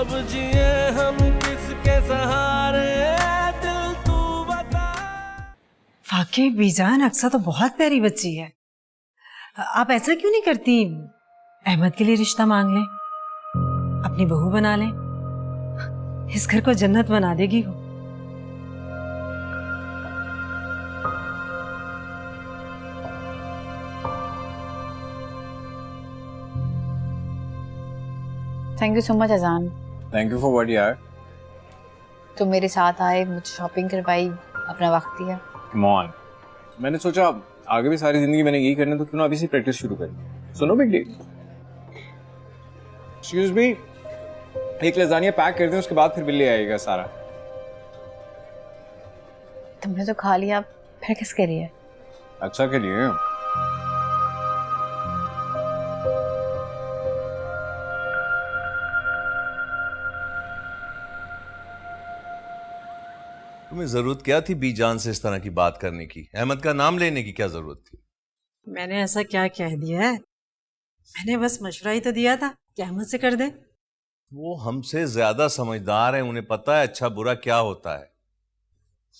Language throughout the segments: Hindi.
अब जिए हम किसके सहारे, दिल तू बता। वाकई बीजान अक्सा तो बहुत प्यारी बच्ची है। आप ऐसा क्यों नहीं करती, अहमद के लिए रिश्ता मांग लें, अपनी बहू बना लें, इस घर को जन्नत बना देगी वो। थैंक यू सो मच अजान। थैंक यू फॉर व्हाट यार। तुम मेरे साथ आए, मुझे शॉपिंग करवाई, अपना वक्त दिया। कम ऑन, मैंने सोचा आगे भी सारी जिंदगी मैंने यही करना, तो क्यों ना अभी से प्रैक्टिस शुरू करें। सुनो बिग डील, एक्सक्यूज मी, एक लजानिया पैक कर दें, उसके बाद फिर बिल ले आएगा सारा। तुमने तो खा लिया, फिर किसके लिए? अच्छा के लिए। तुम्हें जरूरत क्या थी बीजान से इस तरह की बात करने की? अहमद का नाम लेने की क्या जरूरत थी? मैंने ऐसा क्या कह दिया है? मैंने बस मशवरा ही तो दिया था कि अहमद से कर दे। वो हमसे ज्यादा समझदार है, उन्हें पता है अच्छा बुरा क्या होता है।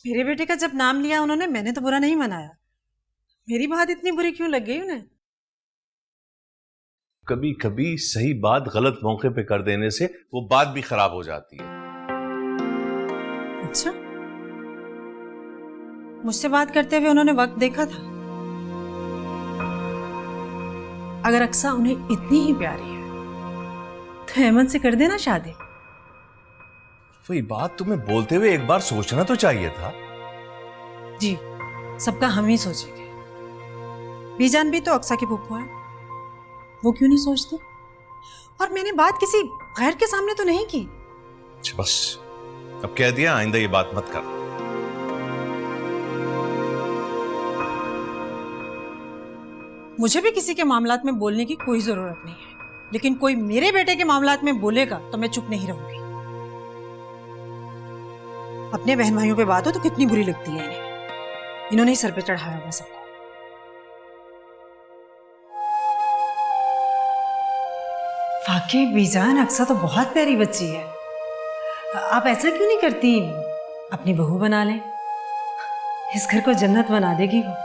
मेरे बेटे का जब नाम लिया उन्होंने, मैंने तो बुरा नहीं मनाया। मेरी बात इतनी बुरी क्यों लग गई उन्हें? कभी कभी सही बात गलत मौके पे कर देने से वो बात भी खराब हो जाती है। अच्छा, मुझसे बात करते हुए उन्होंने वक्त देखा था। अगर अक्सा उन्हें इतनी ही प्यारी है तो अहमद से कर देना शादी। वही बात तुम्हें बोलते हुए एक बार सोचना तो चाहिए था। जी, सबका हम ही सोचेंगे। बीजान भी तो अक्सा की फूफू है, वो क्यों नहीं सोचती? और मैंने बात किसी गैर के सामने तो नहीं की। अच्छा बस, अब कह दिया, आइंदा ये बात मत कर। मुझे भी किसी के मामलात में बोलने की कोई जरूरत नहीं है, लेकिन कोई मेरे बेटे के मामलात में बोलेगा तो मैं चुप नहीं रहूंगी। अपने बहन भाइयों पे बात हो तो कितनी बुरी लगती है इन्हें। इन्होंने ही सर पे चढ़ाया होगा सबको। वाकई बीजान अक्सा तो बहुत प्यारी बच्ची है। आप ऐसा क्यों नहीं करती, अपनी बहू बना लें, इस घर को जन्नत बना देगी वो।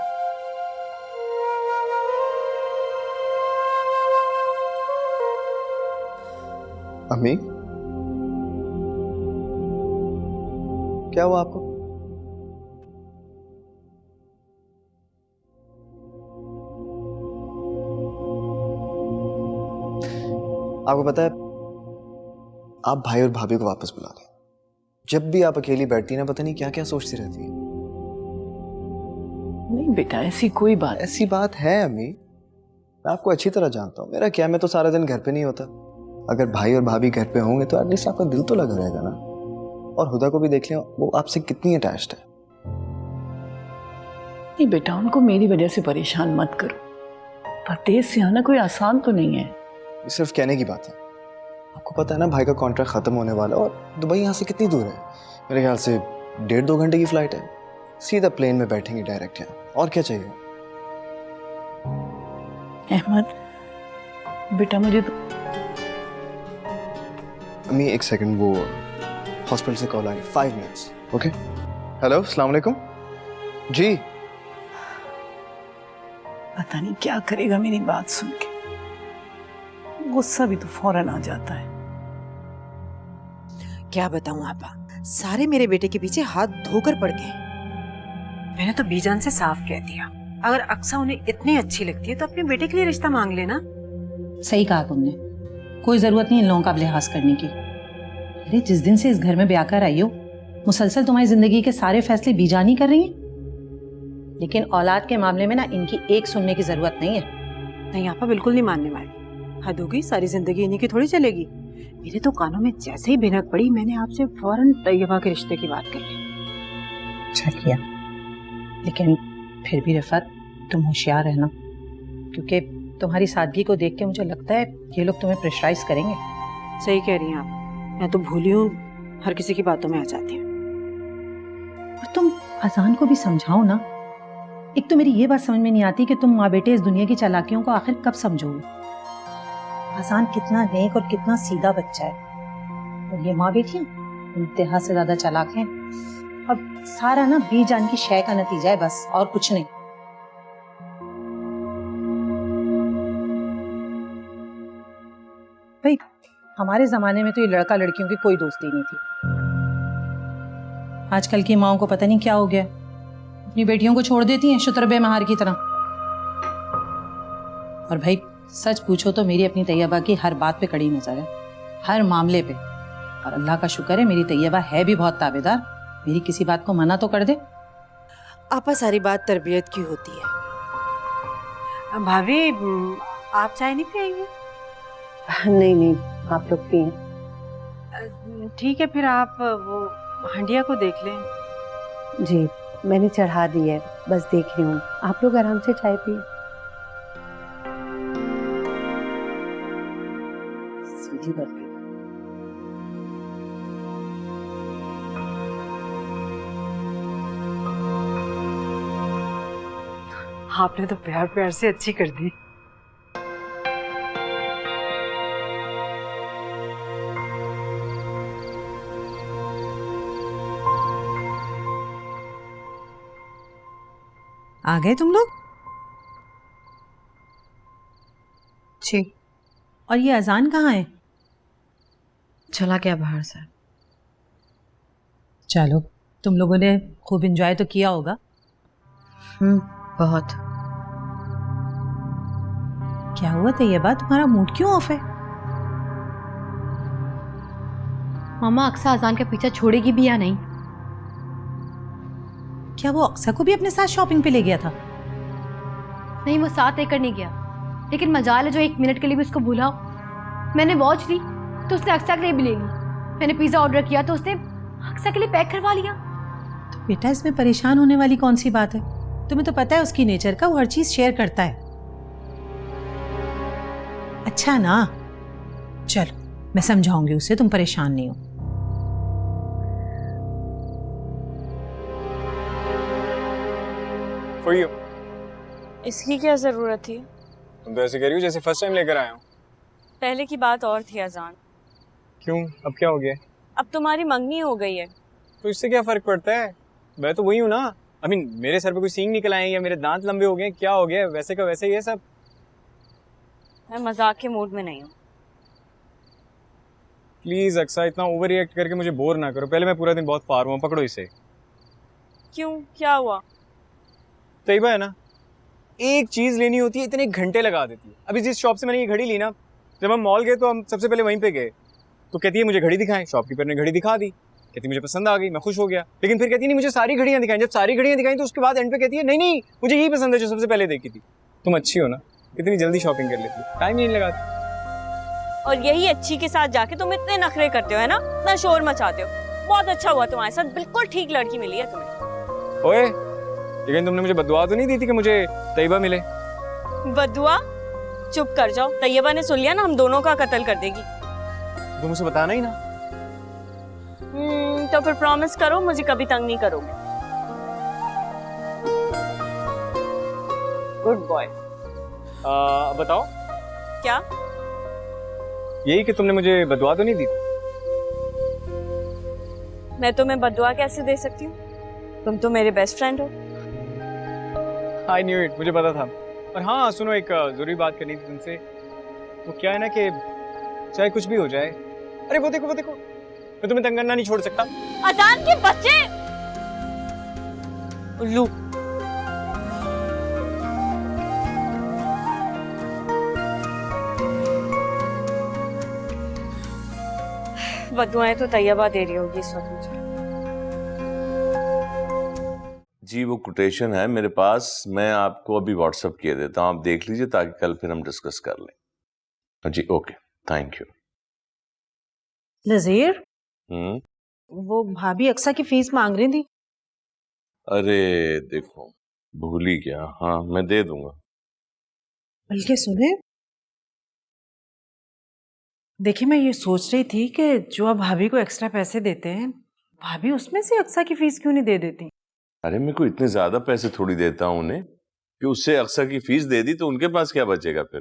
अम्मी, क्या हुआ आपको? आपको पता है, आप भाई और भाभी को वापस बुला लें। जब भी आप अकेली बैठती है ना, पता नहीं क्या क्या सोचती रहती है। नहीं बेटा, ऐसी कोई बात। ऐसी बात है अम्मी, मैं आपको अच्छी तरह जानता हूँ। मेरा क्या, मैं तो सारा दिन घर पे नहीं होता। अगर भाई और भाभी घर पे होंगे तो एटलीस्ट आपका दिल तो लगा रहेगा ना। और हुदा को भी देख लिया, वो आपसे कितनी अटैच्ड है। नहीं बेटा, उनको मेरी वजह से परेशान मत करो। परदेश से आना कोई आसान तो नहीं है। ये सिर्फ कहने की बात है। आपको पता है ना, भाई का कॉन्ट्रैक्ट खत्म होने वाला है, और दुबई यहाँ से कितनी दूर है? मेरे ख्याल से 1.5-2 घंटे की फ्लाइट है। सीधा प्लेन में बैठेंगे डायरेक्ट यहाँ, और क्या चाहिए? अहमद बेटा, मुझे तो अम्मी एक सेकंड, वो हॉस्पिटल से कॉल आई, 5 मिनट्स। ओके, हेलो, अस्सलाम वालेकुम जी। पता नहीं क्या करेगा मेरी बात सुन के। गुस्सा भी तो फौरन आ जाता है। क्या बताऊं आपा, सारे मेरे बेटे के पीछे हाथ धोकर पड़ गए। मैंने तो बीजान से साफ कह दिया, अगर अक्सा उन्हें इतनी अच्छी लगती है तो अपने बेटे के लिए रिश्ता मांग लेना। सही कहा तुमने, कोई जरूरत नहीं इन लोगों का लिहाज करने की। अरे जिस दिन से इस घर में ब्याह कर आई हो, मुसलसल तुम्हारी जिंदगी के सारे फैसले बीजान ही कर रही हैं। लेकिन औलाद के मामले में ना इनकी एक सुनने की जरूरत नहीं है। नहीं आपा, बिल्कुल नहीं मानने वाली। हद होगी, सारी जिंदगी इन्हीं की थोड़ी चलेगी। मेरे तो कानों में जैसे ही भिनक पड़ी, मैंने आपसे फौरन तैयबा के रिश्ते की बात कर ली। अच्छा किया, लेकिन फिर भी रिफत तुम होशियार रहना, क्योंकि तुम्हारी सादगी को देख के मुझे लगता है ये लोग तुम्हें प्रेशराइज करेंगे। सही कह रही हैं आप, मैं तो भूली हूँ, हर किसी की बातों में आ जाती हूँ। और तुम अजान को भी समझाओ ना। एक तो मेरी ये बात समझ में नहीं आती कि तुम माँ बेटे इस दुनिया की चालाकियों को आखिर कब समझोगे। अजान कितना नेक और कितना सीधा बच्चा है। और ये माँ बेटी इंतहा से ज्यादा चालाक हैं। अब सारा ना बीजान की शय का नतीजा है बस, और कुछ नहीं। भाई हमारे जमाने में तो ये लड़का लड़कियों की कोई दोस्ती नहीं थी। आजकल की माओं को पता नहीं क्या हो गया, अपनी बेटियों को छोड़ देती हैं शुतरबे महार की तरह। और भाई सच पूछो तो मेरी अपनी तैयबा की हर बात पे कड़ी नजर है, हर मामले पे। और अल्लाह का शुक्र है मेरी तैयबा है भी बहुत ताबेदार, मेरी किसी बात को मना तो कर दे। आपा सारी बात तरबियत की होती है। भाभी आप चाय नहीं पिएंगे? नहीं नहीं, आप लोग पिए। ठीक है, फिर आप वो हंडिया को देख लें। जी मैंने चढ़ा दी है, बस देख रही हूँ। आप लोग आराम से चाय पिए। सीधी बात है। आपने तो प्यार प्यार से अच्छी कर दी। आ गए तुम लोग? जी और ये अजान कहाँ है? चला गया बाहर से। चलो तुम लोगों ने खूब एंजॉय तो किया होगा। बहुत। क्या हुआ तैयबा, तुम्हारा मूड क्यों ऑफ है? मामा अक्सा अजान के पीछे छोड़ेगी भी या नहीं? क्या वो अक्सा को भी अपने साथ शॉपिंग पे ले गया था? नहीं, वो साथ लेकर नहीं गया, लेकिन मजाल है जो 1 मिनट के लिए भी उसको भूला हो। मैंने वॉच ली तो उसने अक्सा के लिए भी ले ली। मैंने पिज्जा ऑर्डर किया तो उसने अक्सा के लिए पैक करवा लिया। तो बेटा इसमें परेशान होने वाली कौन सी बात है? तुम्हें तो पता है उसकी नेचर का, वो हर चीज शेयर करता है। अच्छा ना, चलो मैं समझाऊंगी उसे, तुम परेशान नहीं हो। For you. इसकी क्या जरूरत थी? तुम तो ऐसे कह रही हो जैसे फर्स्ट टाइम लेकर आया हूँ। पहले की बात और थी अजान। क्यों, अब क्या हो गया? अब तुम्हारी मंगनी हो गई है। तो इससे क्या फर्क पड़ता है? मैं तो वही हूँ ना। मेरे सर पे कोई सींग निकल आए या मेरे दांत लंबे हो गए, क्या हो गया? वैसे का वैसे ही है सब। मैं मजाक के मूड में नहीं हूँ। प्लीज अक्सा, इतना ओवर रिएक्ट करके मुझे बोर ना करो। पहले मैं पूरा दिन बहुत पार हुआ, पकड़ो इसे। क्यों, क्या हुआ? तैयबा है ना, एक चीज लेनी होती है इतने घंटे लगा देती है। अभी जिस शॉप से मैंने ये घड़ी ली ना, जब हम मॉल गए तो हम सबसे पहले वहीं पे गए। तो कहती है मुझे घड़ी दिखाएं। शॉपकीपर ने घड़ी दिखा दी, कहती मुझे पसंद आ गई, मैं खुश हो गया। लेकिन फिर कहती नहीं मुझे सारी घड़ियां दिखाएं। जब सारी घड़ियां दिखाई तो उसके बाद एंड पे कहती है नहीं नहीं मुझे यही पसंद है जो सबसे पहले देखी थी। तुम अच्छी हो ना, इतनी जल्दी शॉपिंग कर लेती हो, टाइम नहीं लगाती। और यही अच्छी के साथ जाके तुम इतने नखरे करते हो, है ना, इतना शोर मचाते हो। बहुत अच्छा हुआ तुम्हारे साथ, बिल्कुल ठीक लड़की मिली है तुम्हें। ओए, लेकिन तुमने मुझे बददुआ तो नहीं दी थी कि मुझे तैयबा मिले? बदुआ? चुप कर जाओ, तैयबा ने सुन लिया ना हम दोनों का कत्ल कर देगी। तुम उसे बताना ही ना। तो फिर प्रॉमिस करो मुझे कभी तंग नहीं करोगे। Good boy. बताओ क्या? यही कि तुमने मुझे बददुआ तो नहीं दी? मैं तुम्हें बदुआ कैसे दे सकती हूँ? तुम तो मेरे बेस्ट फ्रेंड हो। आई न्यू इट, मुझे पता था। और हाँ सुनो, एक जरूरी बात करनी थी तुमसे। वो क्या है ना कि चाहे कुछ भी हो जाए, अरे वो देखो मैं तुम्हें तंग करना नहीं छोड़ सकता। अजान के बच्चे उल्लू। बदुआएं तो तैयबा दे रही होगी इस वक्त मुझे। जी वो कोटेशन है मेरे पास, मैं आपको अभी व्हाट्सएप किए देता हूँ, आप देख लीजिए ताकि कल फिर हम डिस्कस कर लें। जी ओके, थैंक यू। नजीर, वो भाभी अक्सा की फीस मांग रही थी। अरे देखो भूल ही गया, हाँ मैं दे दूंगा। बल्कि सुने, देखिए मैं ये सोच रही थी कि जो आप भाभी को एक्स्ट्रा पैसे देते हैं, भाभी उसमें से अक्सा की फीस क्यों नहीं दे देती? अरे मैं कोई इतने ज्यादा पैसे थोड़ी देता हूँ उन्हें कि उससे अक्सा की फीस दे दी तो उनके पास क्या बचेगा फिर?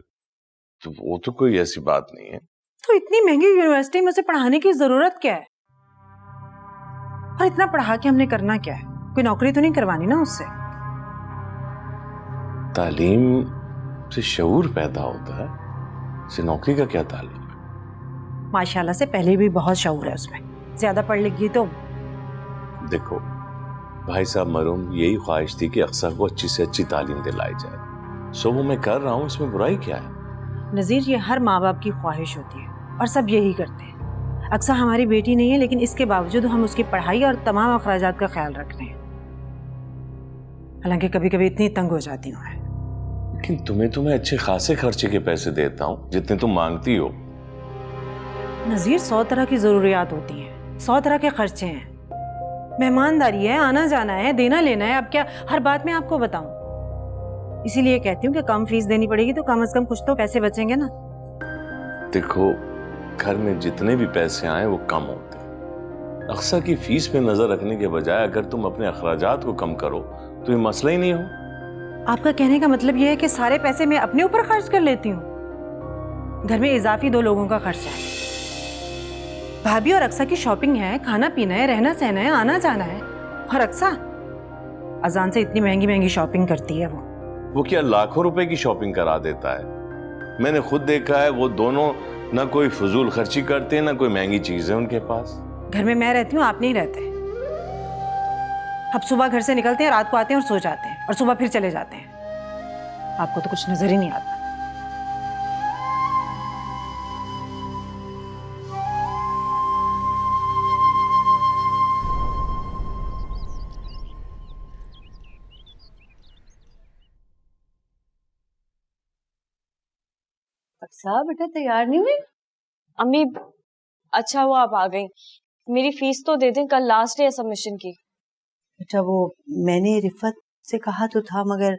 तो वो तो कोई ऐसी बात नहीं है। तो इतनी महंगी यूनिवर्सिटी में उसे पढ़ाने की जरूरत क्या है? और इतना पढ़ा के हमने करना क्या है? कोई नौकरी तो नहीं करवानी ना उससे। तालीम से शऊर पैदा होता है, से नौकरी का क्या ताल्लुक? माशाल्लाह से पहले भी बहुत शऊर है उसमें, ज्यादा पढ़ लिख गई तो। देखो भाई साहब मरूम यही ख्वाहिश थी कि अक्सर को अच्छी से अच्छी तालीम दिलाई जाए, सो वो मैं कर रहा हूँ, इसमें बुराई क्या है? नजीर, ये हर माँ बाप की ख्वाहिश होती है और सब यही करते हैं। अक्सर हमारी बेटी नहीं है, लेकिन इसके बावजूद हम उसकी पढ़ाई और तमाम अखराजात का ख्याल रख रहे हैं। हालांकि कभी कभी इतनी तंग हो जाती हूँ। लेकिन तुम्हें अच्छे खासे खर्चे के पैसे देता हूँ जितने तुम मांगती हो। नजीर, 100 तरह की जरूरियात होती हैं, 100 तरह के खर्चे हैं, मेहमानदारी है, आना जाना है, देना लेना है। अब क्या हर बात में आपको बताऊं? इसीलिए कहती हूँ कि कम फीस देनी पड़ेगी तो कम से कम कुछ तो पैसे बचेंगे ना। देखो घर में जितने भी पैसे आए वो कम होते हैं। अक्सर की फीस पे नजर रखने के बजाय अगर तुम अपने अखराजात को कम करो तो ये मसला ही नहीं हो। आपका कहने का मतलब यह है कि सारे पैसे मैं अपने ऊपर खर्च कर लेती हूँ? घर में इजाफी 2 लोगों का खर्चा है, भाभी और अक्सा की शॉपिंग है, खाना पीना है, रहना सहना है, आना जाना है। और अक्सा अजान से इतनी महंगी महंगी शॉपिंग करती है। वो क्या लाखों रुपए की शॉपिंग करा देता है? मैंने खुद देखा है, वो दोनों ना कोई फजूल खर्ची करते ना कोई महंगी चीज है उनके पास। घर में मैं रहती हूँ, आप नहीं रहते। अब सुबह घर से निकलते हैं, रात को आते हैं और सो जाते हैं, और सुबह फिर चले जाते हैं। आपको तो कुछ नजर ही नहीं आता। अक्सा बेटा तैयार नहीं हुई? अम्मी अच्छा हुआ आप आ गई। मेरी फीस तो दे दें, कल लास्ट डे है सबमिशन की। अच्छा वो मैंने रिफत से कहा तो था, मगर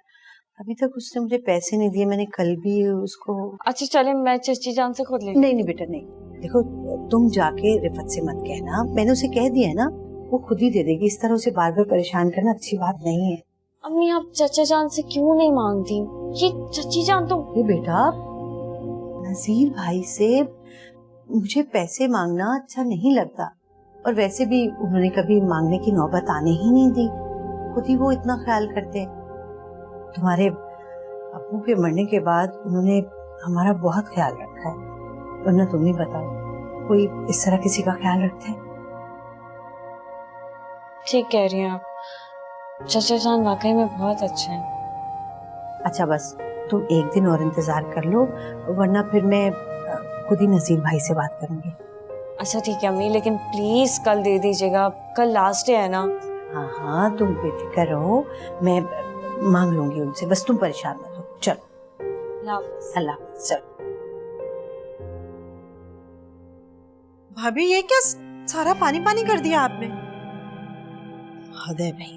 अभी तक उसने मुझे पैसे नहीं दिए। मैंने कल भी उसको। अच्छा चले मैं चची जान से खुद ले। नहीं नहीं बेटा नहीं, देखो तुम जाके रिफत से मत कहना, मैंने उसे कह दिया है ना, वो खुद ही दे देगी। इस तरह उसे बार बार परेशान करना अच्छी बात नहीं है। अम्मी आप चचा जान से क्यों नहीं मांगती? ये चची जान तो। ये बेटा नजीर भाई से मुझे पैसे मांगना अच्छा नहीं लगता, और वैसे भी उन्होंने कभी मांगने की नौबत आने ही नहीं दी। खुद ही वो इतना ख्याल करते हैं। तुम्हारे अब्बू के मरने के बाद उन्होंने हमारा बहुत ख्याल रखा है, वरना तुम ही बताओ कोई इस तरह किसी का ख्याल रखते हैं? ठीक कह रही हैं आप, चचा जान वाकई में बहुत अच्छे हैं। अच्छा बस तुम एक दिन और इंतजार कर लो, वरना फिर मैं खुद ही नसीर भाई से बात करूंगी। अच्छा ठीक है अम्मी, लेकिन प्लीज कल दे दीजिएगा, कल लास्ट डे है ना। हाँ हाँ तुम बेफिक्र रहो, मैं मांग लूंगी उनसे, बस तुम परेशान मत हो। चलो अल्लाह हाफ़िज़। चलो भाभी ये क्या सारा पानी पानी कर दिया आपने? हृदय भाई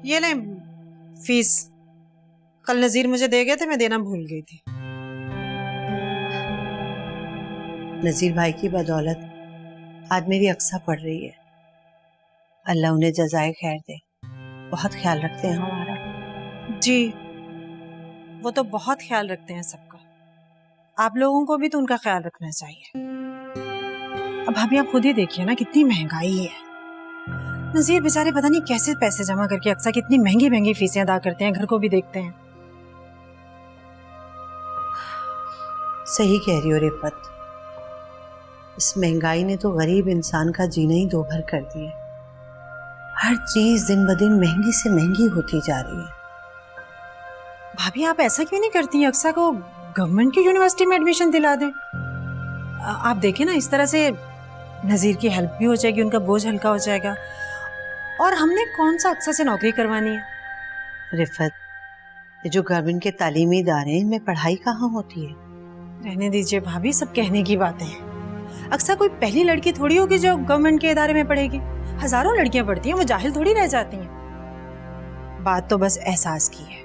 ये ले फीस, कल नजीर मुझे दे गए थे, मैं देना भूल गई थी। नजीर भाई की बदौलत आज मेरी अक्सा पढ़ रही है। अल्लाह उन्हें जज़ाए खैर दे, बहुत ख्याल रखते हैं हमारा। जी वो तो बहुत ख्याल रखते हैं सबका, आप लोगों को भी तो उनका ख्याल रखना चाहिए। अब भाभी आप खुद ही देखिए ना कितनी महंगाई है। नजीर बेचारे पता नहीं कैसे पैसे जमा करके अक्सा कितनी महंगी महंगी फीसें अदा करते हैं, घर को भी देखते हैं। सही कह रही हो रिफत, इस महंगाई ने तो गरीब इंसान का जीना ही दो भर कर दिया। हर चीज दिन ब दिन महंगी से महंगी होती जा रही है। भाभी आप ऐसा क्यों नहीं करती हैं, अक्सा को गवर्नमेंट की यूनिवर्सिटी में एडमिशन दिला दें। आप देखें ना, इस तरह से नजीर की हेल्प भी हो जाएगी, उनका बोझ हल्का हो जाएगा। और हमने कौन सा अक्सा से नौकरी करवानी है? रिफत, ये जो गवर्नमेंट के तालीमी इदारे हैं, इनमें पढ़ाई कहाँ होती है? रहने दीजिए भाभी, सब कहने की बातें हैं। अक्सा कोई पहली लड़की थोड़ी होगी जो गवर्नमेंट के इदारे में पढ़ेगी, हजारों लड़कियां पढ़ती हैं, वो जाहिल थोड़ी रह जाती हैं। बात तो बस एहसास की है,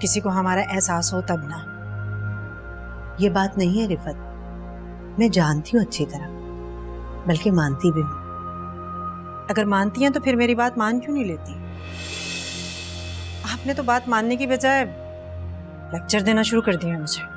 किसी को हमारा एहसास हो तब ना। ये बात नहीं है रिफत, मैं जानती हूँ अच्छी तरह, बल्कि मानती भी हूँ। अगर मानती हैं तो फिर मेरी बात मान क्यों नहीं लेती? आपने तो बात मानने की बजाय लेक्चर देना शुरू कर दिया मुझे।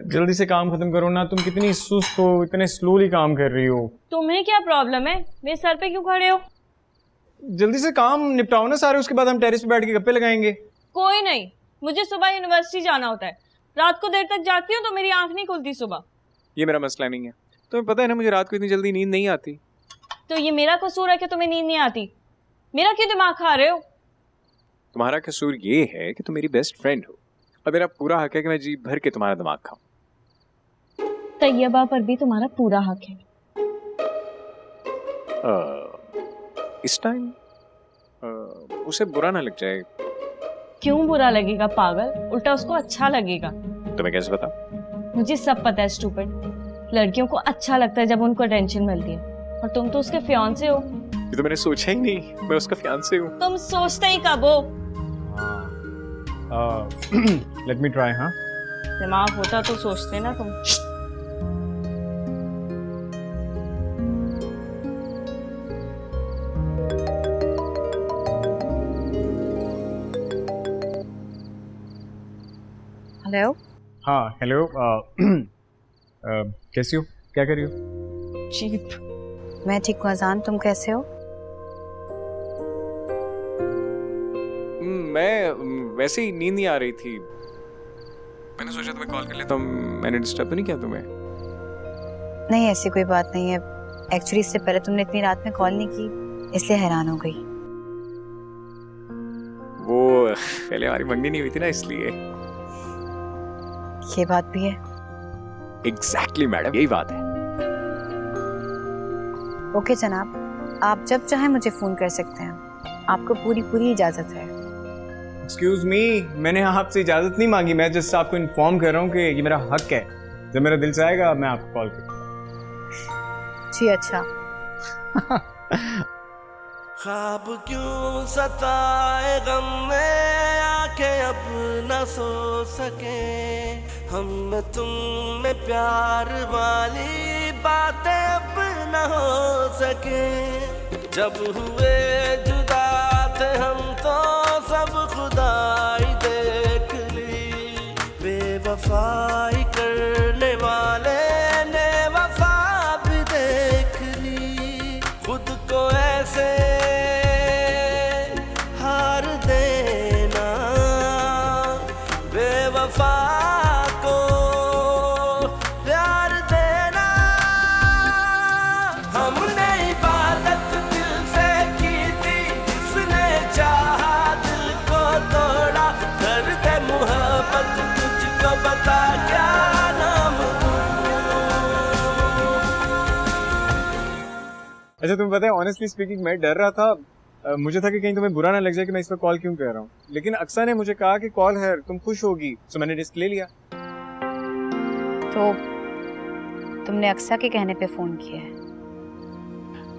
जल्दी से काम खत्म करो ना, तुम कितनी सुस्त हो, इतने स्लोली काम कर रही हो। तुम्हें क्या प्रॉब्लम है? मेरे सर पे क्यों खड़े हो? जल्दी से काम निपटाओ ना सारे, उसके बाद हम टेरेस पे बैठ के गप्पे लगाएंगे। कोई नहीं, मुझे सुबह यूनिवर्सिटी जाना होता है। रात को देर तक जाती हूँ तो मेरी आंख नहीं खुलती सुबह। ये मेरा मसला नहीं है, तुम्हें पता है ना मुझे रात को इतनी जल्दी नींद नहीं आती। तो ये मेरा कसूर है कि तुम्हें नींद नहीं आती? मेरा क्यों दिमाग खा रहे हो? तुम्हारा कसूर ये है कि तुम मेरी बेस्ट फ्रेंड हो और मेरा पूरा हक है कि मैं जी भर के तुम्हारा दिमाग खाऊं। तैयबा पर भी तुम्हारा पूरा हक है। इस टाइम उसे बुरा ना लग जाए। क्यों बुरा लगेगा पागल? उल्टा उसको अच्छा लगेगा। तुम्हें कैसे पता? मुझे सब पता है स्टूपिड। लड़कियों को अच्छा लगता है जब उनको अटेंशन मिलती है, और तुम तो उसके फियांसे हो। ये तो मैंने सोचा ही नहीं, मैं उसका फियांसे हूँ। तुम सोचते ही कब हो? Let me try. हाँ, दिमाग होता तो सोचते ना तुम। हेलो। हाँ हेलो। कैसी हो, क्या कर रही हो? चीप। मैं ठीक हूँ अजान, तुम कैसे हो? मैं वैसे ही नींद नहीं आ रही थी, मैंने सोचा तुम्हें कॉल कर लेता हूँ। मैंने डिस्टर्ब तो नहीं किया तुम्हें? नहीं, ऐसी कोई बात नहीं है। एक्चुअली इससे पहले तुमने इतनी रात में कॉल नहीं की, इसलिए हैरान हो गई। वो पहले हमारी मंगनी नहीं हुई थी ना, इसलिए। ये बात भी है। एग्जैक्टली मैडम, यही बात है। ओके जनाब, आप जब चाहे मुझे फोन कर सकते हैं, आपको पूरी पूरी इजाजत है। एक्सक्यूज मी, मैंने आपसे इजाजत नहीं मांगी, मैं जस्ट आपको इन्फॉर्म कर रहा हूँ कि ये मेरा हक है। जब मेरा दिल चाहेगा मैं आपको कॉल करूँगा। जी अच्छा। ख्वाब क्यों सताए गम में आके अब न सो सके, हम तुम में प्यार वाली बातें अब न हो सके। जब हुए जुदा थे हम तो सब खुदाई देख ली, बेवफाई करने वाले ने वफा भी देख ली। खुद को ऐसे हार देना, बेवफा को प्यार देना। हमने इबादत दिल से की थी, जिसने चाहा दिल को तोड़ा। दर्द मोहब्बत तुझको बता क्या नाम दूं। अच्छा तुम्हें पता है, ऑनेस्टली स्पीकिंग मैं डर रहा था। मुझे था कि कहीं तुम्हें बुरा ना लग जाए कि मैं इस पर कॉल क्यों कर रहा हूँ, लेकिन अक्सा ने मुझे कहा कि कॉल है, तुम खुश होगी, तो मैंने रिस्क ले लिया। तो तुमने अक्सा के कहने पे फोन किया है?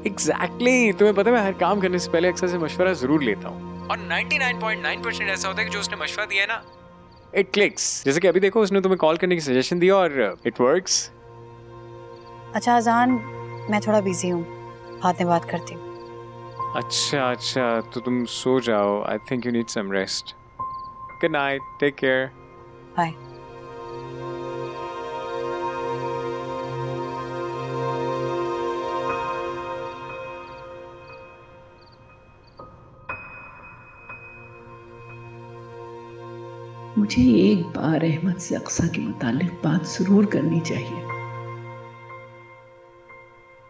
एग्जैक्टली, तुम्हें पता है मैं हर काम करने से पहले अक्सा से मशवरा जरूर लेता हूँ, और 99.9% ऐसा होता है कि जो उसने मशवरा दिया है ना, इट क्लिक्स। जैसे कि अभी देखो, उसने तुम्हें कॉल करने की सजेशन दिया और इट वर्क्स। अच्छा अजान, मैं थोड़ा बिजी हूँ, बाद में बात करती हूँ। अच्छा, तो तुम सो जाओ। I think you need some rest. Good night, take care. Bye. मुझे एक बार अहमद से अक्सा के मुतालिक बात जरूर करनी चाहिए।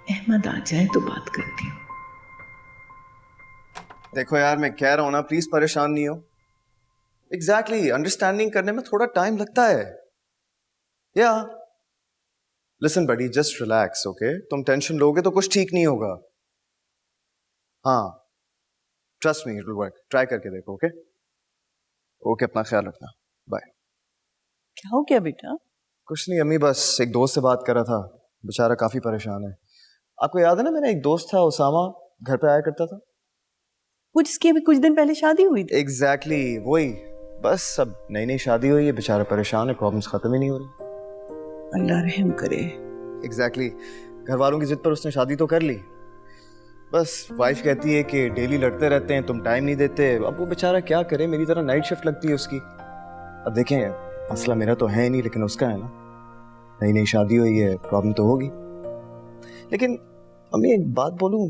अहमद आ जाए तो बात करती हूँ। देखो यार, मैं कह रहा हूं ना, प्लीज परेशान नहीं हो। एग्जैक्टली, अंडरस्टैंडिंग करने में थोड़ा टाइम लगता है। या लिसन बडी, जस्ट रिलैक्स, ओके? तुम टेंशन लोगे तो कुछ ठीक नहीं होगा। हाँ, trust me, it will work. Try करके देखो, ओके? ओके, अपना ख्याल रखना, बाय। क्या हो गया बेटा? कुछ नहीं अम्मी, बस एक दोस्त से बात कर रहा था, बेचारा काफी परेशान है। आपको याद है ना, मेरा एक दोस्त था उसामा, घर पे आया करता था, वो जिसकी अभी कुछ दिन पहले शादी हुई थी। एग्जैक्टली वही। बस अब नई नई शादी हुई है, बेचारा परेशान है, प्रॉब्लम्स खत्म ही नहीं हो रही। अल्लाह रहम करे। एग्जैक्टली, घर वालों की जिद पर उसने शादी तो कर ली, बस वाइफ कहती है कि डेली लड़ते रहते हैं, तुम टाइम नहीं देते। अब वो बेचारा क्या करे, मेरी तरह नाइट शिफ्ट लगती है उसकी। अब देखें, मसला मेरा तो है नहीं, लेकिन उसका है ना। नई नई शादी हुई है, प्रॉब्लम तो होगी। लेकिन अम्मी एक बात बोलूं,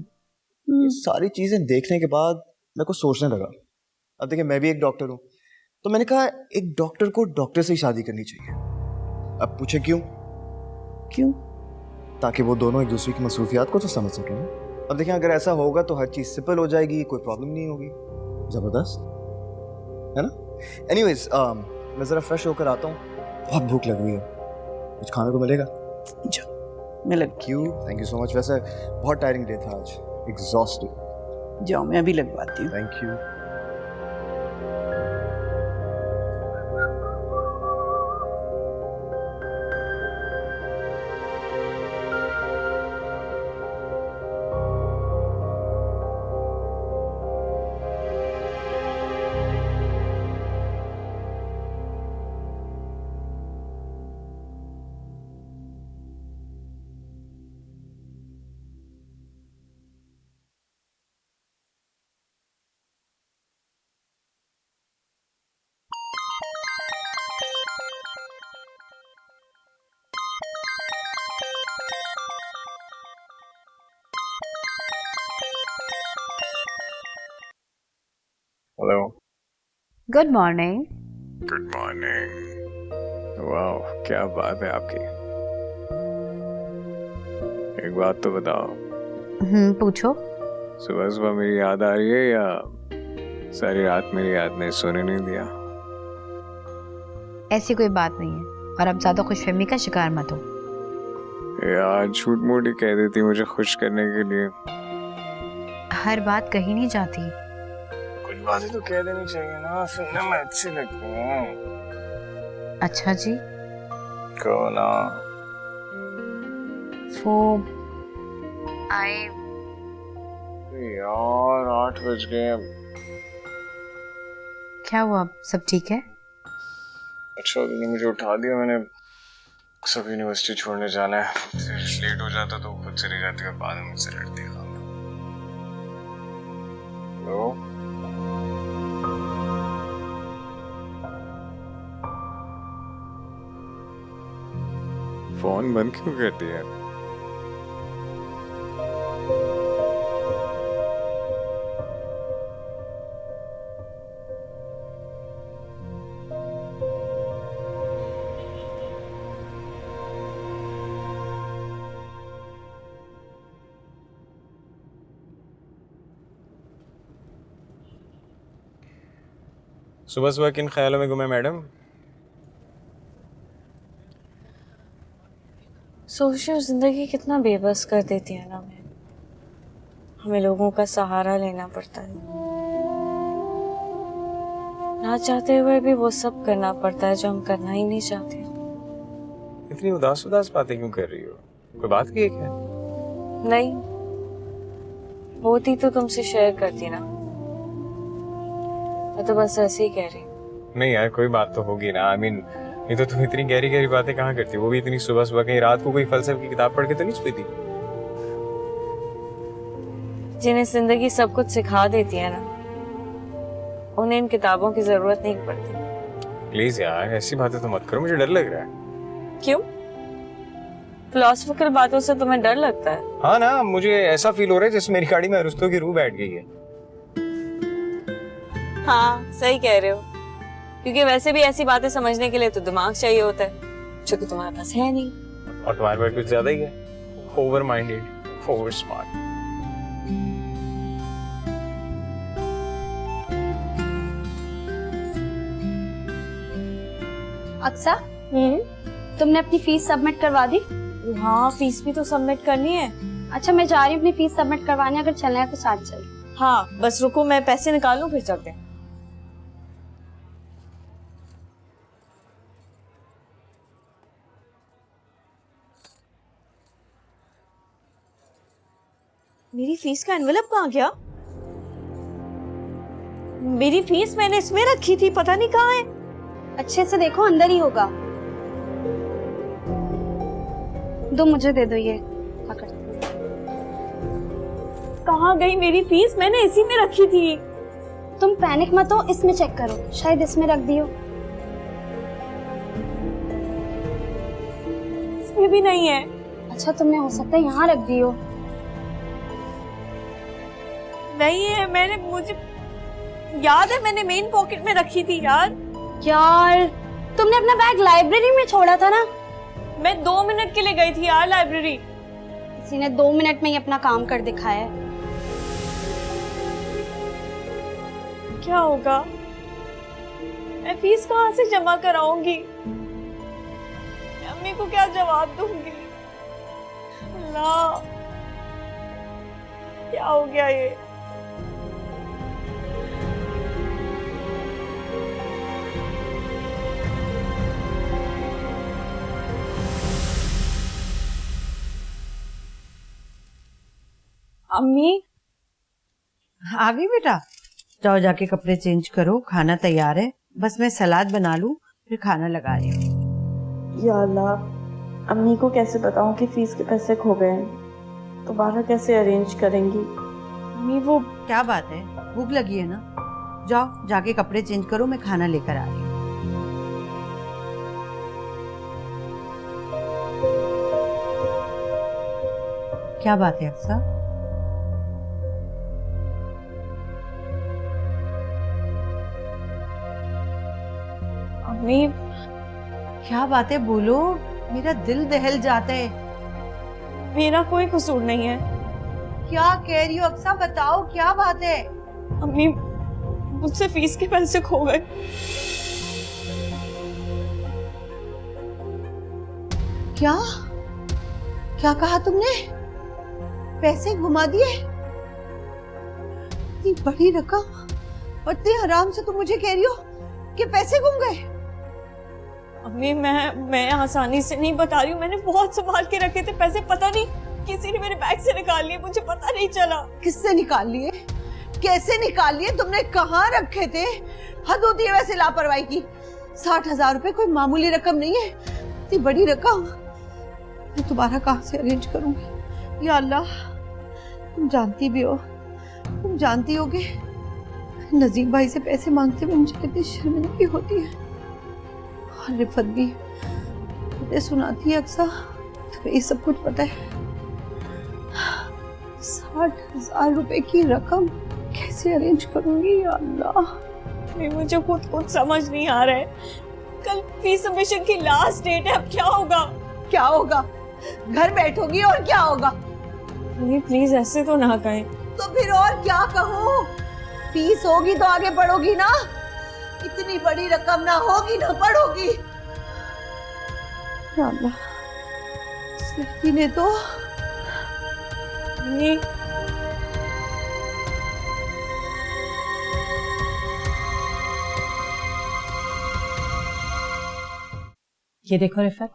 ये सारी चीजें देखने के बाद मेरे को सोचने लगा। अब देखिए मैं भी एक डॉक्टर हूं, तो मैंने कहा एक डॉक्टर को डॉक्टर से ही शादी करनी चाहिए। अब पूछे क्यों? क्यों? ताकि वो दोनों एक दूसरे की मसरूफियात को तो समझ सकें। अब देखिए अगर ऐसा होगा तो हर चीज सिंपल हो जाएगी, कोई प्रॉब्लम नहीं होगी। जबरदस्त है ना? एनीवेज मैं जरा फ्रेश होकर आता हूँ, बहुत भूख लग रही है, कुछ खाने को मिलेगा? जाओ, मैं लग क्यों? Thank you so much. वैसे बहुत टायरिंग डे था आज, एग्जॉस्टेड। जाओ, मैं अभी लगवाती हूँ। Thank you. Hello. Good morning. Good morning. वाह, क्या बात है आपकी। एक बात तो बताओ, पूछो। सुबह सुबह मेरी याद आ रही है या सारी रात मेरी याद ने सोने नहीं दिया? ऐसी कोई बात नहीं है, और अब ज्यादा खुशफहमी का शिकार मत हो। यार झूठ मूठ ही कह देती मुझे खुश करने के लिए। हर बात कही नहीं जाती। कुछ बातें तो कह देनी चाहिए ना, सुनने में अच्छी लगती हैं। अच्छा जी। कहो ना। वो आई यार 8 बज गए अब। क्या हुआ, सब ठीक है? अच्छा तुमने मुझे उठा दिया, मैंने सब यूनिवर्सिटी छोड़ने जाना है। लेट हो जाता तो खुद चली जाती है, बाद में मुझसे लड़ती है। हेलो, फोन बंद क्यों कर दिया? सुबह सुबह किन ख्यालों में घूमे मैडम? सोचो जिंदगी कितना बेबस कर देती है ना हमें लोगों का सहारा लेना पड़ता है, ना चाहते हुए भी वो सब करना पड़ता है जो हम करना ही नहीं चाहते। इतनी उदास उदास बातें क्यों कर रही हो? कोई बात की है क्या? नहीं होती तो तुमसे शेयर करती ना, मैं तो बस ऐसे ही कह रही। नहीं यार कोई बात तो होगी ना। आई मीन ये तो तुम इतनी गहरी गहरी बातें कहाँ करती हो, वो भी इतनी सुबह सुबह। कहीं रात को कोई फलसफे की किताब पढ़ के तो नहीं सोई थी? जिन्हें जिंदगी सब कुछ सिखा देती है ना, उन्हें इन किताबों की जरूरत नहीं पड़ती। प्लीज यार ऐसी बातें तो मत करो, मुझे डर लग रहा है। क्यों? फिलोसफिकल बातों से तुम्हें डर लगता है? हाँ ना, मुझे ऐसा फील हो रहा है जैसे मेरी गाड़ी में अरुस्तों की रूह बैठ गई है। हाँ सही कह रहे हो, क्योंकि वैसे भी ऐसी बातें समझने के लिए तो दिमाग चाहिए होता है, जो कि तुम्हारे पास है नहीं। और तुम्हारे पास कुछ ज्यादा ही है, over minded, over smart. Aqsa, तुमने अपनी फीस सबमिट करवा दी? हाँ फीस भी तो सबमिट करनी है। अच्छा मैं जा रही हूँ अपनी फीस सबमिट करवाने, अगर चलना है तो साथ चल। हाँ बस रुको, मैं पैसे निकालूं फिर चलते हैं। मेरी फीस का एनवेलप कहाँ गया? मेरी फीस मैंने इसमें रखी थी, पता नहीं कहाँ है। अच्छे से देखो, अंदर ही होगा। दो मुझे दे दो, ये पकड़। कहाँ गई मेरी फीस? मैंने इसी में रखी थी। तुम पैनिक मत हो, इसमें चेक करो, शायद इसमें रख दियो। में भी नहीं है। अच्छा तुमने हो सकता है यहाँ रख दी हो। नहीं है, मैंने मुझे याद है मैंने मेन पॉकेट में रखी थी यार। यार तुमने अपना बैग लाइब्रेरी में छोड़ा था ना। मैं 2 मिनट के लिए गई थी यार लाइब्रेरी। किसी ने 2 मिनट में ही अपना काम कर दिखाया है। क्या होगा? मैं फीस कहाँ से जमा कराऊंगी? अम्मी को क्या जवाब दूंगी? अल्लाह, क्या हो गया ये? अम्मी आ गई बेटा? जाओ जाके कपड़े चेंज करो, खाना तैयार है, बस मैं सलाद बना लूं फिर खाना लगा रही हूँ। या अल्लाह, अम्मी को कैसे बताऊं कि फीस के पैसे खो गए हैं? दोबारा कैसे अरेंज करेंगी? अम्मी वो क्या बात है, भूख लगी है ना? जाओ जाके कपड़े चेंज करो, मैं खाना लेकर आ रही हूँ। क्या बात है अक्सर? अम्मी क्या बात है, बोलो, मेरा दिल दहल जाता है। मेरा कोई कसूर नहीं है। क्या कह रही हो अक्सा, बताओ क्या बात है? अम्मी मुझसे फीस के पैसे खो गए। क्या क्या कहा तुमने? पैसे घुमा दिए? इतनी बड़ी रकम और इतनी आराम से तुम मुझे कह रही हो कि पैसे गुम गए? अम्मी मैं आसानी से नहीं बता रही हूँ, मैंने बहुत संभाल के रखे थे पैसे, पता नहीं किसी ने मेरे बैग से निकाल लिए, मुझे पता नहीं चला। किससे निकाल लिए? कैसे निकाल लिए? तुमने कहाँ रखे थे? हद होती है वैसे लापरवाही की। 60,000 रुपए कोई मामूली रकम नहीं है, इतनी बड़ी रकम मैं दोबारा कहाँ से अरेंज करूंगी? या अल्लाह, तुम जानती भी हो, तुम जानती हो कि नजीब भाई से पैसे मांगते हुए मुझे कितनी शर्मिंदगी होती है। और रिफत भी मुझे सुनाती है अक्सा, तुम्हें ये सब कुछ पता है। 60,000 रुपए की रकम कैसे अरेंज करूंगी? या अल्लाह, मुझे खुद कुछ समझ नहीं आ रहा है। कल फीस सबमिशन की लास्ट डेट है, अब क्या होगा? क्या होगा? घर बैठोगी और क्या होगा? प्लीज ऐसे तो ना कहें। तो फिर और क्या कहूँ? फीस होगी तो आगे बढ़ोगी ना, इतनी बड़ी रकम ना होगी ना पढ़ोगी। या अल्लाह, इस लड़की ने तो ये देखो रिफत,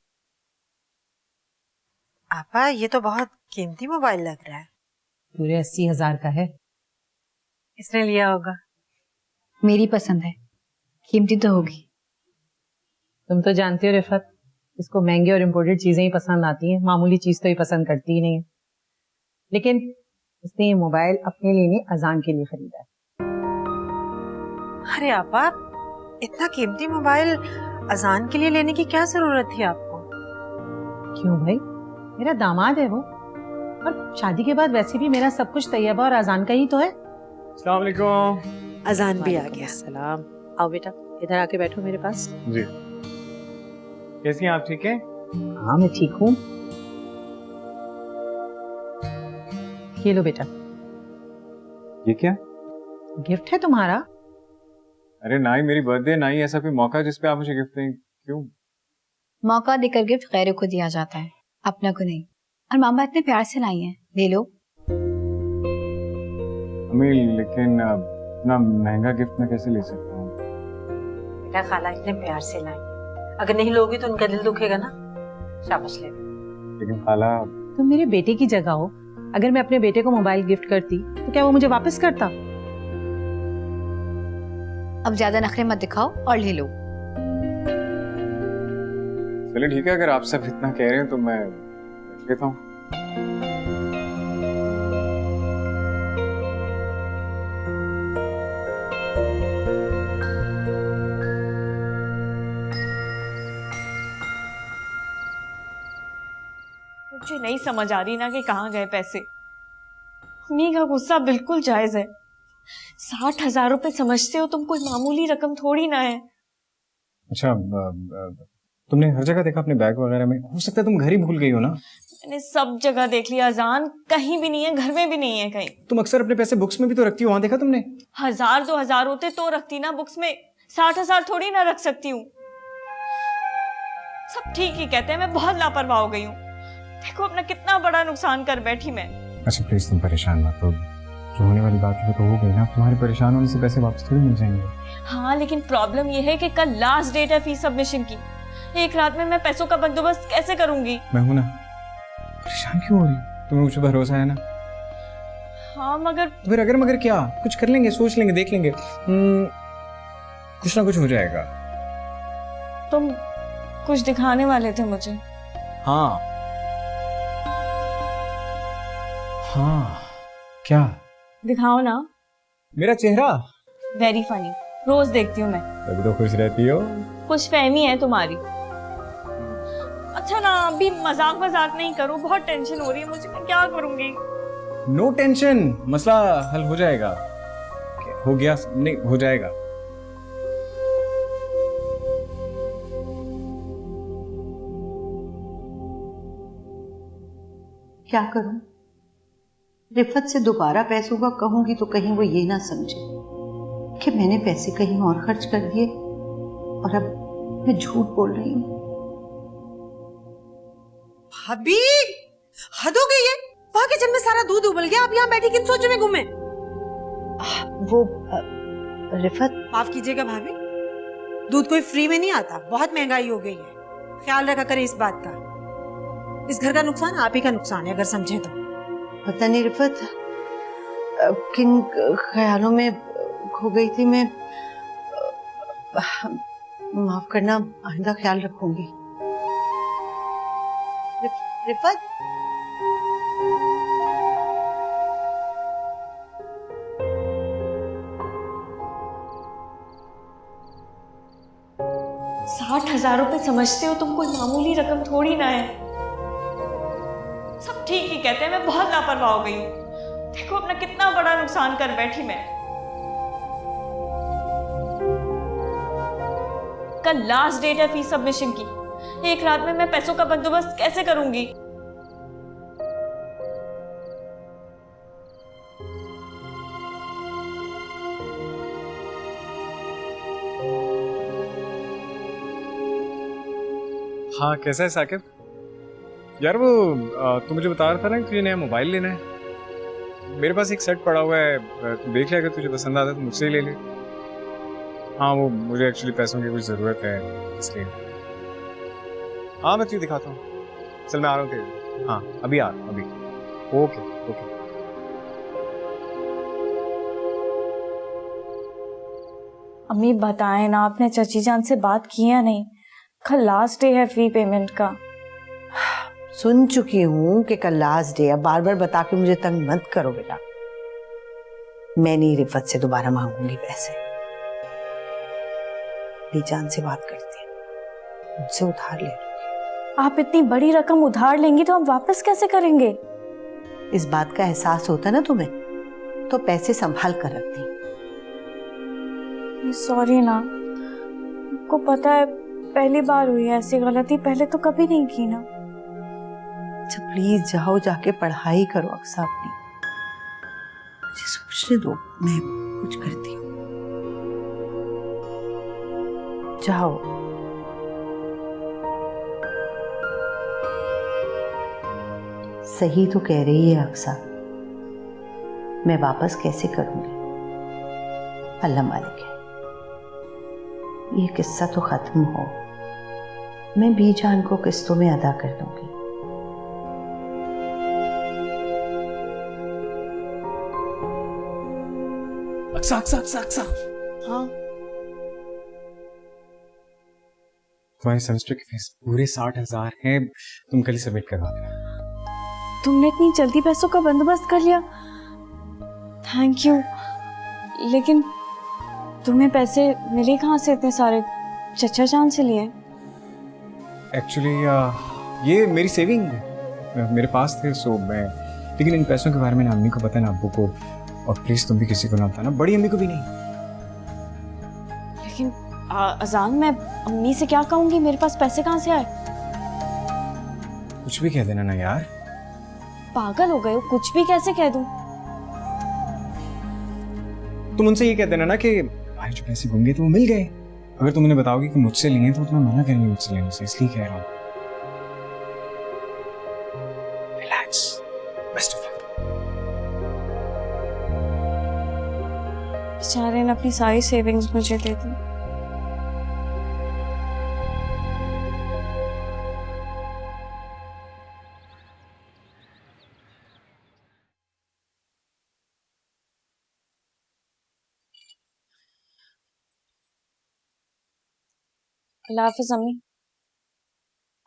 आपा ये तो बहुत कीमती मोबाइल लग रहा है। पूरे 80,000 का है। इसने लिया होगा। मेरी पसंद है, कीमती तो होगी। तुम तो जानती हो रिफत, इसको महंगी और इम्पोर्टेड चीजें ही पसंद आती हैं, मामूली चीज तो ये पसंद करती ही नहीं है। लेकिन इसने ये मोबाइल अपने लिए नहीं, अजान के लिए खरीदा है। अरे आपा, इतना कीमती मोबाइल अजान के लिए लेने की क्या जरूरत थी आपको? क्यों भाई, मेरा दामाद है वो, और शादी के बाद वैसे भी मेरा सब कुछ तैयबा और अजान का ही तो है। अस्सलाम वालेकुम। अजान भी आ गया। सलाम। आओ बेटा, इधर आके बैठो मेरे पास। जी, कैसी हैं आप? ठीक है? हाँ मैं ठीक हूँ। ये लो बेटा, ये क्या? गिफ्ट है तुम्हारा। अरे ना ही मेरी बर्थडे, ना ही ऐसा कोई मौका जिसपे आप मुझे गिफ्ट दें। क्यों? मौका देकर गिफ्ट गैरों को दिया जाता है, अपना को नहीं। और मामा इतने प्यार से लाई हैं, ले लो। अम्मी लेकिन इतना महंगा गिफ्ट मैं कैसे ले सकता हूँ? बेटा खाला इतने प्यार से लाई, अगर नहीं लोगी तो उनका दिल दुखेगा ना। शाबाश ले। लेकिन खाला, तुम मेरे बेटे की जगह हो, अगर मैं अपने बेटे को मोबाइल गिफ्ट करती तो क्या वो मुझे वापस करता? अब ज्यादा नखरे मत दिखाओ और ले लो। चलिए ठीक है, अगर आप सब इतना कह रहे हैं तो मैं लेता हूँ। मुझे नहीं समझ आ रही ना कि कहाँ गए पैसे। अम्मी का गुस्सा बिल्कुल जायज है। 60,000 रुपए समझते हो तुम, कोई मामूली रकम थोड़ी ना है। अच्छा, तुमने हर जगह देखा अपने बैग वगैरह में? हो सकता है तुम घर ही भूल गई हो ना। मैंने सब जगह देख लिया अजान, कहीं भी नहीं है, घर में भी नहीं है कहीं। तुम अक्सर अपने पैसे बुक्स में भी तो रखती हो, वहां देखा तुमने? 1,000-2,000 होते तो रखती ना बुक्स में, 60,000 थोड़ी ना रख सकती हूँ। सब ठीक ही कहते हैं, मैं बहुत लापरवाह हो गई हूँ। देखो अपना कितना बड़ा नुकसान कर बैठी मैं। अच्छा प्लीज तुम परेशान मत हो, जो होने वाली बात है वो तो हो गई ना। तुम्हारे परेशान होने से पैसे वापस थोड़ी मिल जाएंगे। हाँ लेकिन प्रॉब्लम ये है कि कल लास्ट डेट है फीस सबमिशन की। एक रात में मैं पैसों का बंदोबस्त कैसे करूंगी? मैं हूं ना, परेशान क्यों हो रही? तुम्हें मुझ पर भरोसा है ना? हाँ मगर तो फिर अगर मगर क्या, कुछ कर लेंगे, सोच लेंगे, देख लेंगे, कुछ ना कुछ हो जाएगा। तुम कुछ दिखाने वाले थे मुझे। हाँ हाँ, क्या? दिखाओ ना। मेरा चेहरा वेरी फनी, रोज देखती हूँ मैं। तभी तो खुश रहती हो। कुछ फहमी है तुम्हारी। अच्छा ना, अभी मजाक नहीं करो, बहुत टेंशन हो रही है मुझे, मैं क्या करूंगी? नो टेंशन, मसला हल हो जाएगा। हो गया? नहीं, हो जाएगा। क्या करूं? रिफत से दोबारा पैसों का कहूंगी तो कहीं वो ये ना समझे कि मैंने पैसे कहीं और खर्च कर दिए और अब मैं झूठ बोल रही हूँ। भाभी, हद हो गई है। वहां किचन में सारा दूध उबल गया, आप यहाँ बैठी किन सोचों में घूमे? वो रिफत, माफ कीजिएगा भाभी, दूध कोई फ्री में नहीं आता, बहुत महंगाई हो गई है। ख्याल रखा करें इस बात का। इस घर का नुकसान आप ही का नुकसान है, अगर समझे तो। पता नहीं रिफत किन ख्यालों में खो गई थी मैं। माफ करना, आइंदा ख्याल रखूंगी। रिफत, ₹60,000 समझते हो तुम, कोई मामूली रकम थोड़ी ना है। सब ठीक ही कहते हैं, मैं बहुत लापरवाह हो गई हूँ। देखो अपना कितना बड़ा नुकसान कर बैठी मैं। कल लास्ट डेट है फीस सबमिशन की। एक रात में मैं पैसों का बंदोबस्त कैसे करूंगी? हाँ, कैसा है साकिब? यार वो तू मुझे बता रहा था ना कि तुझे नया मोबाइल लेना है। मेरे पास एक सेट पड़ा हुआ है, तू देख ले, अगर तुझे पसंद आता है तो मुझसे ही ले ले। हाँ, वो मुझे एक्चुअली पैसों की कुछ ज़रूरत है इसलिए। हाँ, मैं तुझे दिखाता हूँ। चल मैं आ रहा हूँ तेरे। हाँ अभी आ रहा हूँ, अभी। Okay okay. अम्मी बताएं ना, आपने चाची जान से बात की या नहीं? कल लास्ट डे है फी पेमेंट का। सुन चुकी हूँ कि कल लास्ट डे है, बार बार बता के मुझे तंग मत करो बेटा। मैं नहीं रिफत से दोबारा मांगूंगी पैसे। बीजान से बात करती हूँ, उनसे उधार ले लूंगी। आप इतनी बड़ी रकम उधार लेंगी तो हम वापस कैसे करेंगे? इस बात का एहसास होता ना तुम्हें तो पैसे संभाल कर रखती। सॉरी ना, आपको पता है पहली बार हुई है ऐसी गलती, पहले तो कभी नहीं की ना। अच्छा प्लीज जाओ, जाके पढ़ाई करो अक्सा अपनी। मुझे सोचने दो, मैं कुछ करती हूँ। जाओ। सही तो कह रही है अक्सा, मैं वापस कैसे करूंगी? अल्लाह मालिक है। ये किस्सा तो खत्म हो, मैं बीजान को किस्तों में अदा कर दूंगी। अक्सा अक्सा अक्सा अक्सा। हाँ तुम्हारे सेमेस्टर की फीस पूरे 60,000 हैं, तुम कल ही सबमिट करवा देना। तुमने इतनी जल्दी पैसों का बंदोबस्त कर लिया, थैंक यू। लेकिन तुम्हें पैसे मिले कहाँ से इतने सारे? चचा जान से लिए? एक्चुअली ये मेरी सेविंग मेरे पास थे, सो मैं, लेकिन इन पैसों के बारे में ना अम्मी को पता, ना अब्बू को, और प्लीज तुम भी किसी को ना बताना, बड़ी अम्मी को भी नहीं। लेकिन अजान, मैं अम्मी से क्या कहूंगी? मेरे पास पैसे कहाँ से आए? कुछ भी कह देना ना यार। पागल हो गए हो? कुछ भी कैसे कह दूं? तुम उनसे ये कह देना ना कि भाई जो पैसे गुम गए तो वो मिल गए। अगर तुम उन्हें बताओगे कि मुझसे लिए तो तुम्हें मना करेंगे मुझसे लेने से, इसलिए कह रहा हूँ। Relax, best of luck. बेचारे ने अपनी सारी सेविंग्स मुझे दे दी। अल्लाह हाफिज अम्मी।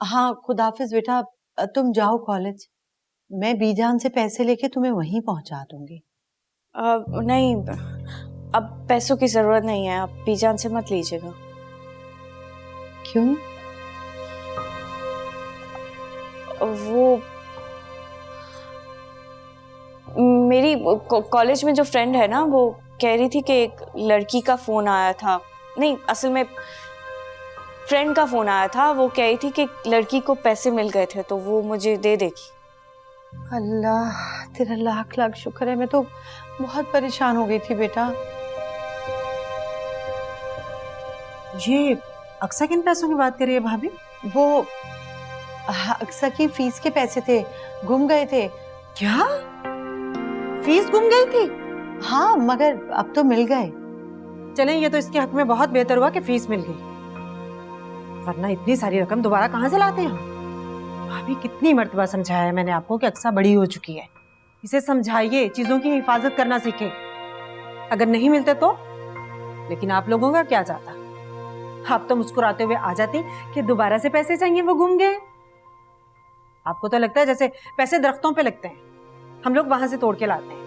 हाँ खुदाफिज बेटा, तुम जाओ कॉलेज, मैं बीजान से पैसे लेके तुम्हें वहीं पहुंचा दूंगी। नहीं, अब पैसों की जरूरत नहीं है, आप बीजान से मत लीजिएगा। क्यों? वो मेरी कॉलेज में जो फ्रेंड है ना, वो कह रही थी कि एक लड़की का फोन आया था, नहीं असल में फ्रेंड का फोन आया था, वो कह रही थी कि लड़की को पैसे मिल गए थे तो वो मुझे दे देगी। अल्लाह तेरा लाख लाख शुक्र है, मैं तो बहुत परेशान हो गई थी बेटा। ये अक्सर किन पैसों की बात कर रही है भाभी? वो अक्सर की फीस के पैसे थे, गुम गए थे। क्या फीस गुम गई थी? हाँ मगर अब तो मिल गए। चलें, ये तो इसके हक में बहुत बेहतर हुआ कि फीस मिल गई, वरना इतनी सारी रकम दोबारा कहाँ से लाते हैं? भाभी कितनी मर्तबा समझाया है मैंने आपको कि अक्सा बड़ी हो चुकी है, इसे समझाइए, चीजों की हिफाजत करना सीखे। अगर नहीं मिलते तो? लेकिन आप लोगों का क्या जाता, आप तो मुस्कुराते हुए आ जाती कि दोबारा से पैसे चाहिए, वो गुम गए। आपको तो लगता है जैसे पैसे दरख्तों पे लगते हैं, हम लोग वहां से तोड़ के लाते हैं।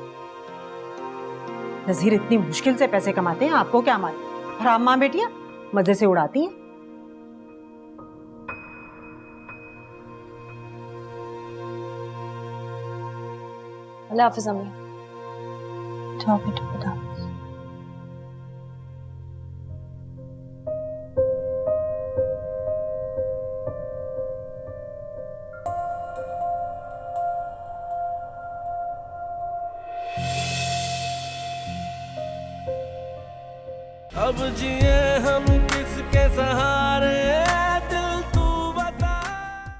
नजीर इतनी मुश्किल से पैसे कमाते हैं, आपको क्या मालूम? और आप माँ बेटियां मजे से उड़ाती हैं। अल्लाह हाफिज अम्मी। जाओ बेटा, खुदा हाफिज। अब जिए हम